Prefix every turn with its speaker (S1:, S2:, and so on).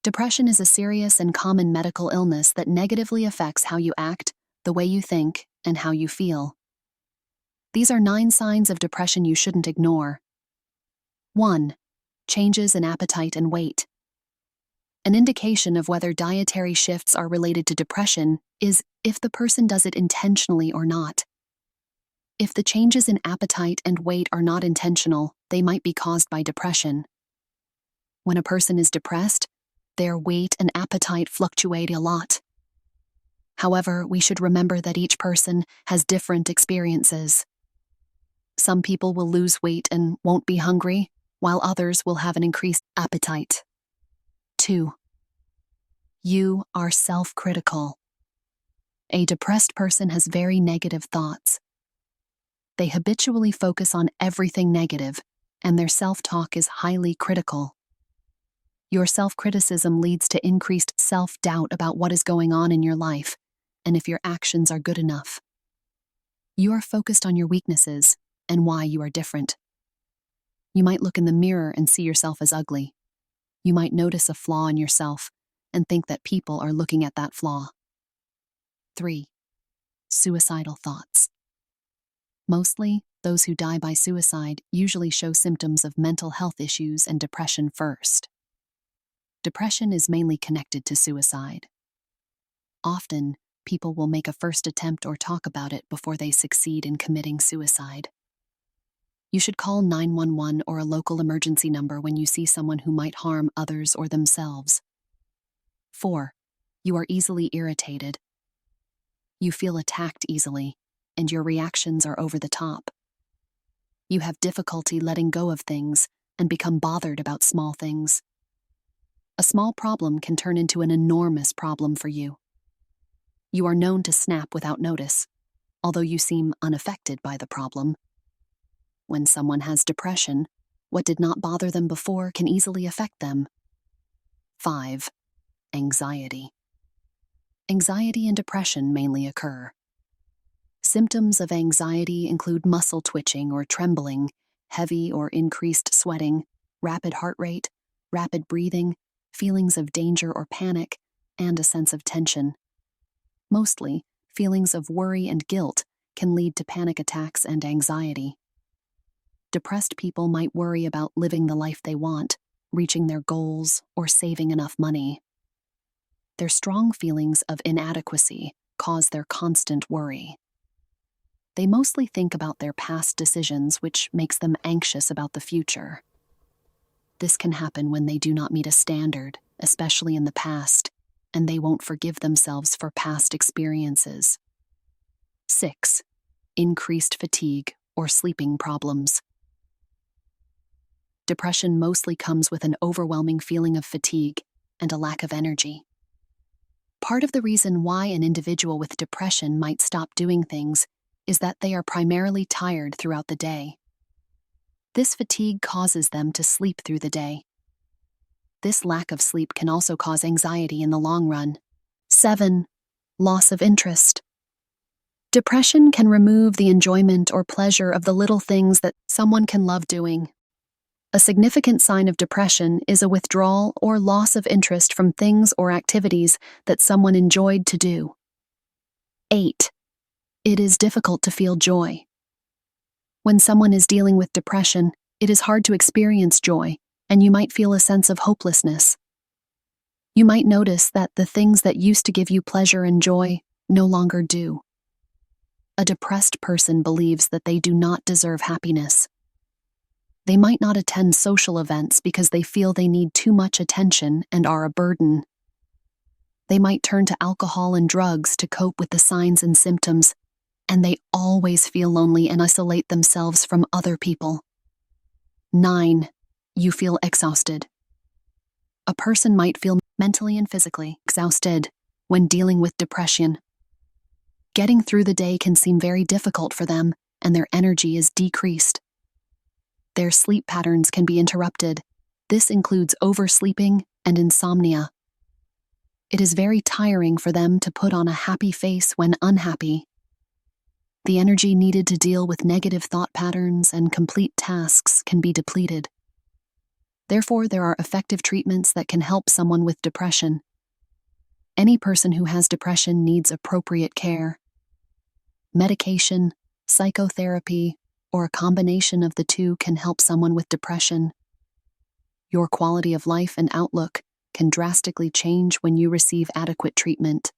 S1: Depression is a serious and common medical illness that negatively affects how you act, the way you think, and how you feel. These are 9 signs of depression you shouldn't ignore. 1. Changes in appetite and weight. An indication of whether dietary shifts are related to depression is if the person does it intentionally or not. If the changes in appetite and weight are not intentional, they might be caused by depression. When a person is depressed, their weight and appetite fluctuate a lot. However, we should remember that each person has different experiences. Some people will lose weight and won't be hungry, while others will have an increased appetite. 2. You are self-critical. A depressed person has very negative thoughts. They habitually focus on everything negative, and their self-talk is highly critical. Your self-criticism leads to increased self-doubt about what is going on in your life, and if your actions are good enough. You are focused on your weaknesses and why you are different. You might look in the mirror and see yourself as ugly. You might notice a flaw in yourself and think that people are looking at that flaw. 3. Suicidal thoughts. Mostly, those who die by suicide usually show symptoms of mental health issues and depression first. Depression is mainly connected to suicide. Often, people will make a first attempt or talk about it before they succeed in committing suicide. You should call 911 or a local emergency number when you see someone who might harm others or themselves. 4. You are easily irritated. You feel attacked easily, and your reactions are over the top. You have difficulty letting go of things and become bothered about small things. A small problem can turn into an enormous problem for you. You are known to snap without notice, although you seem unaffected by the problem. When someone has depression, what did not bother them before can easily affect them. 5. Anxiety. Anxiety and depression mainly occur. Symptoms of anxiety include muscle twitching or trembling, heavy or increased sweating, rapid heart rate, rapid breathing, feelings of danger or panic, and a sense of tension. Mostly, feelings of worry and guilt can lead to panic attacks and anxiety. Depressed people might worry about living the life they want, reaching their goals, or saving enough money. Their strong feelings of inadequacy cause their constant worry. They mostly think about their past decisions, which makes them anxious about the future. This can happen when they do not meet a standard, especially in the past, and they won't forgive themselves for past experiences. 6. Increased fatigue or sleeping problems. Depression mostly comes with an overwhelming feeling of fatigue and a lack of energy. Part of the reason why an individual with depression might stop doing things is that they are primarily tired throughout the day. This fatigue causes them to sleep through the day. This lack of sleep can also cause anxiety in the long run. 7. Loss of interest. Depression can remove the enjoyment or pleasure of the little things that someone can love doing. A significant sign of depression is a withdrawal or loss of interest from things or activities that someone enjoyed to do. 8. It is difficult to feel joy. When someone is dealing with depression, it is hard to experience joy, and you might feel a sense of hopelessness. You might notice that the things that used to give you pleasure and joy no longer do. A depressed person believes that they do not deserve happiness. They might not attend social events because they feel they need too much attention and are a burden. They might turn to alcohol and drugs to cope with the signs and symptoms, and they always feel lonely and isolate themselves from other people. 9. You feel exhausted. A person might feel mentally and physically exhausted when dealing with depression. Getting through the day can seem very difficult for them, and their energy is decreased. Their sleep patterns can be interrupted. This includes oversleeping and insomnia. It is very tiring for them to put on a happy face when unhappy. The energy needed to deal with negative thought patterns and complete tasks can be depleted. Therefore, there are effective treatments that can help someone with depression. Any person who has depression needs appropriate care. Medication, psychotherapy, or a combination of the two can help someone with depression. Your quality of life and outlook can drastically change when you receive adequate treatment.